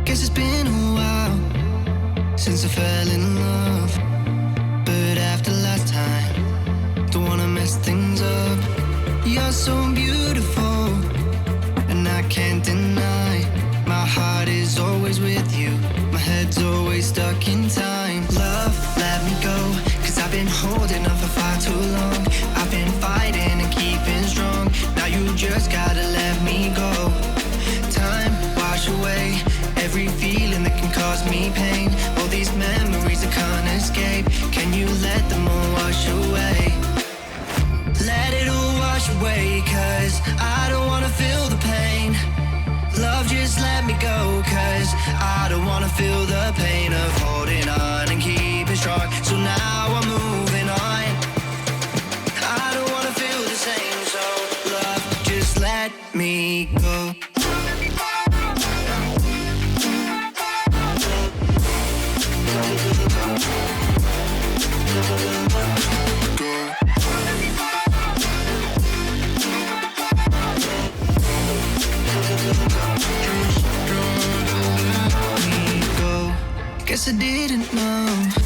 Guess it's been a while since I fell in love, but after last time, don't wanna mess things up. You're so beautiful, and I can't deny. My heart is always with you, my head's always stuck in time. Love, let me go, 'cause I've been holding on for far too long. I've been fighting and keeping strong, now you just gotta let me go. Time, wash away every feeling that can cause me pain. All these memories I can't escape, can you let them all wash away? Let it all wash away, 'cause I don't wanna feel the pain. Love, just let me go, 'cause I don't wanna feel the pain of holding on and keeping strong. So now I'm moving on, I don't wanna feel the same. So love, just let me go. Guess I didn't know